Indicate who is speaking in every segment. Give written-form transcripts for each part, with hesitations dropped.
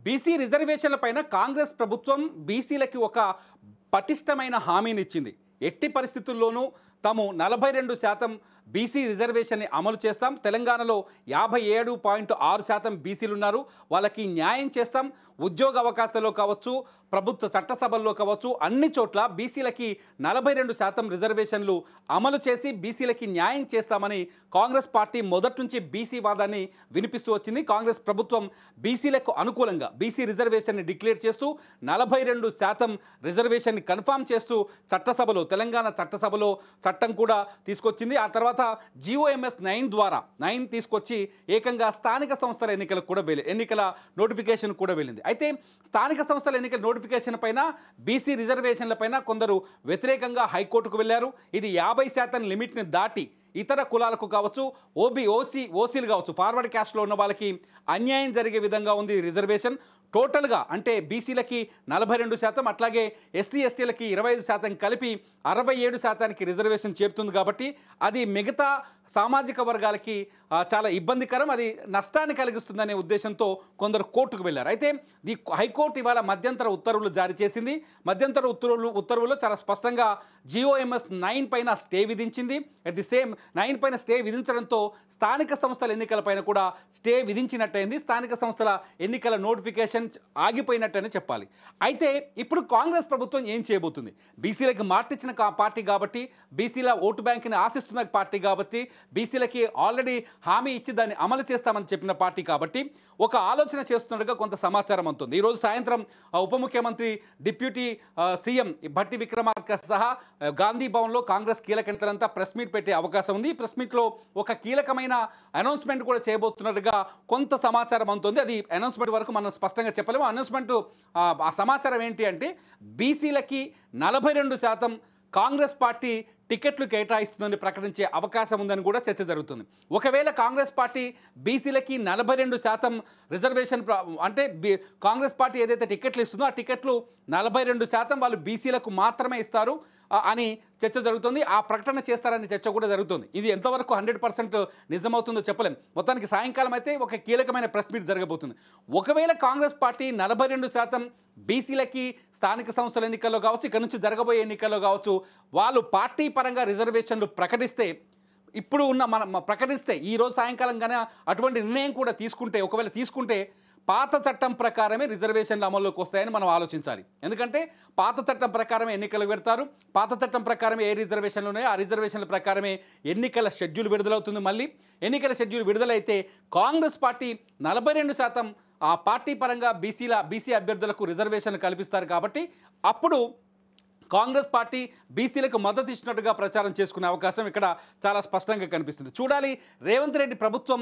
Speaker 1: BC రిజర్వేషన్ల పైన కాంగ్రెస్ ప్రభుత్వం బీసీలకి ఒక పటిష్టమైన హామీనిచ్చింది. ఎట్టి పరిస్థితుల్లోనూ తాము 42% బీసీ రిజర్వేషన్ని అమలు చేస్తాం. తెలంగాణలో 57.6% బీసీలు ఉన్నారు. వాళ్ళకి న్యాయం చేస్తాం. ఉద్యోగ అవకాశాల్లో కావచ్చు, ప్రభుత్వ చట్టసభల్లో కావచ్చు, అన్ని చోట్ల బీసీలకి 42% రిజర్వేషన్లు అమలు చేసి బీసీలకి న్యాయం చేస్తామని కాంగ్రెస్ పార్టీ మొదటి నుంచి బీసీ వాదాన్ని వినిపిస్తూ వచ్చింది. కాంగ్రెస్ ప్రభుత్వం బీసీలకు అనుకూలంగా బీసీ రిజర్వేషన్ని డిక్లేర్ చేస్తూ 42% రిజర్వేషన్ని కన్ఫామ్ చేస్తూ చట్టసభలో, తెలంగాణ చట్టసభలో చట్టం కూడా తీసుకొచ్చింది. ఆ తర్వాత GOMS 9 ద్వారా 9 తీసుకొచ్చి ఏకంగా స్థానిక సంస్థల ఎన్నికల నోటిఫికేషన్ కూడా వెళ్ళింది. అయితే స్థానిక సంస్థల ఎన్నికల నోటిఫికేషన్ పైన బీసీ రిజర్వేషన్ల పైన కొందరు వ్యతిరేకంగా హైకోర్టుకు వెళ్ళారు. ఇది 50% లిమిట్ని దాటి ఇతర కులాలకు కావచ్చు, ఓసీలు కావచ్చు, ఫార్వర్డ్ క్యాస్ట్లో ఉన్న వాళ్ళకి అన్యాయం జరిగే విధంగా ఉంది రిజర్వేషన్. టోటల్గా అంటే బీసీలకి 42%, అట్లాగే SC STలకి 25% కలిపి 67%కి రిజర్వేషన్ చేరుతుంది. కాబట్టి అది మిగతా సామాజిక వర్గాలకి చాలా ఇబ్బందికరం, అది నష్టాన్ని కలిగిస్తుందనే ఉద్దేశంతో కొందరు కోర్టుకు వెళ్ళారు. అయితే ఈ హైకోర్టు ఇవాళ మధ్యంతర ఉత్తర్వులు జారీ చేసింది. మధ్యంతర ఉత్తర్వుల్లో చాలా స్పష్టంగా GOMS 9 పైన స్టే విధించింది. అట్ ది సేమ్ 9 పైన స్టే విధించడంతో స్థానిక సంస్థల ఎన్నికలపైన కూడా స్టే విధించినట్టయింది. స్థానిక సంస్థల ఎన్నికల నోటిఫికేషన్ ఆగిపోయినట్టని చెప్పాలి. అయితే ఇప్పుడు కాంగ్రెస్ ప్రభుత్వం ఏం చేయబోతుంది? బీసీలకి మాటిచ్చిన పార్టీ కాబట్టి, బీసీల ఓటు బ్యాంక్ని ఆశిస్తున్న పార్టీ కాబట్టి, బీసీలకి ఆల్రెడీ హామీ ఇచ్చి దాన్ని అమలు చేస్తామని చెప్పిన పార్టీ కాబట్టి ఒక ఆలోచన చేస్తున్నట్టుగా కొంత సమాచారం అందుతుంది. ఈరోజు సాయంత్రం ఉప ముఖ్యమంత్రి డిప్యూటీ సీఎం భట్టి విక్రమార్క సహా గాంధీ భవన్లో కాంగ్రెస్ కీలక నేతలంతా ప్రెస్ మీట్ పెట్టే అవకాశం ఉంది. ఈ ప్రెస్ మీట్లో ఒక కీలకమైన అనౌన్స్మెంట్ కూడా చేయబోతున్నట్టుగా కొంత సమాచారం అందుతుంది. అది అనౌన్స్మెంట్ వరకు మనం స్పష్టంగా చెప్పలేము. అనౌన్స్మెంట్ ఆ సమాచారం ఏంటి అంటే, బీసీలకి 42% కాంగ్రెస్ పార్టీ టికెట్లు కేటాయిస్తుందని ప్రకటించే అవకాశం ఉందని కూడా చర్చ జరుగుతుంది. ఒకవేళ కాంగ్రెస్ పార్టీ బీసీలకి 42% రిజర్వేషన్ అంటే కాంగ్రెస్ పార్టీ ఏదైతే టికెట్లు ఇస్తుందో ఆ టికెట్లు 42% వాళ్ళు బీసీలకు మాత్రమే ఇస్తారు అని చర్చ జరుగుతుంది. ఆ ప్రకటన చేస్తారని చర్చ కూడా జరుగుతుంది. ఇది ఎంతవరకు 100% నిజమవుతుందో చెప్పలేం. మొత్తానికి సాయంకాలం అయితే ఒక కీలకమైన ప్రెస్ మీట్ జరగబోతుంది. ఒకవేళ కాంగ్రెస్ పార్టీ 42% బీసీలకి స్థానిక సంస్థల ఎన్నికల్లో కావచ్చు, ఇక్కడ నుంచి జరగబోయే ఎన్నికల్లో కావచ్చు, వాళ్ళు పార్టీ పరంగా రిజర్వేషన్లు ప్రకటిస్తే, ఇప్పుడు ఉన్న ప్రకటిస్తే ఈరోజు సాయంకాలం కానీ అటువంటి నిర్ణయం కూడా తీసుకుంటే, ఒకవేళ తీసుకుంటే పాత చట్టం ప్రకారమే రిజర్వేషన్లు అమల్లోకి వస్తాయని మనం ఆలోచించాలి. ఎందుకంటే పాత చట్టం ప్రకారమే ఎన్నికలు పెడతారు. పాత చట్టం ప్రకారమే ఏ రిజర్వేషన్లు ఉన్నాయో ఆ రిజర్వేషన్ల ప్రకారమే ఎన్నికల షెడ్యూల్ విడుదలవుతుంది. మళ్ళీ ఎన్నికల షెడ్యూల్ విడుదలైతే కాంగ్రెస్ పార్టీ 42% ఆ పార్టీ పరంగా బీసీ అభ్యర్థులకు రిజర్వేషన్లు కల్పిస్తారు. కాబట్టి అప్పుడు కాంగ్రెస్ పార్టీ బీసీలకు మద్దతు ఇచ్చినట్టుగా ప్రచారం చేసుకునే అవకాశం ఇక్కడ చాలా స్పష్టంగా కనిపిస్తుంది. చూడాలి రేవంత్ రెడ్డి ప్రభుత్వం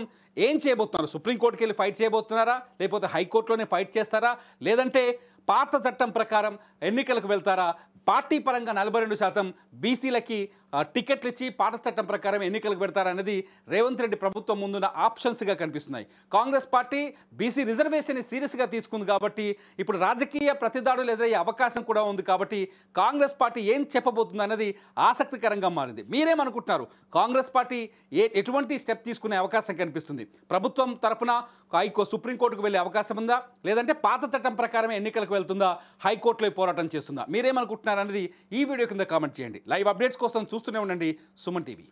Speaker 1: ఏం చేయబోతున్నారు. సుప్రీంకోర్టుకి వెళ్ళి ఫైట్ చేయబోతున్నారా, లేకపోతే హైకోర్టులోనే ఫైట్ చేస్తారా, లేదంటే పాత చట్టం ప్రకారం ఎన్నికలకు వెళ్తారా? పార్టీ పరంగా 42% బీసీలకి టికెట్లు ఇచ్చి పాత చట్టం ప్రకారం ఎన్నికలకు పెడతారనేది రేవంత్ రెడ్డి ప్రభుత్వం ముందున్న ఆప్షన్స్గా కనిపిస్తున్నాయి. కాంగ్రెస్ పార్టీ బీసీ రిజర్వేషన్ని సీరియస్గా తీసుకుంది కాబట్టి ఇప్పుడు రాజకీయ ప్రతిదాడులు ఎదురయ్యే అవకాశం కూడా ఉంది. కాబట్టి కాంగ్రెస్ పార్టీ ఏం చెప్పబోతుంది అనేది ఆసక్తికరంగా మారింది. మీరేమనుకుంటున్నారు? కాంగ్రెస్ పార్టీ ఎటువంటి స్టెప్ తీసుకునే అవకాశం కనిపిస్తుంది? ప్రభుత్వం తరఫున సుప్రీంకోర్టుకు వెళ్ళే అవకాశం ఉందా, లేదంటే పాత చట్టం ప్రకారమే ఎన్నికలకు వెళ్తుందా, హైకోర్టులో పోరాటం చేస్తుందా? మీరేమనుకుంటున్నారు అనేది ఈ వీడియో కింద కామెంట్ చేయండి. లైవ్ అప్డేట్స్ కోసం చూస్తూనే ఉండండి సుమన్ టీవీ.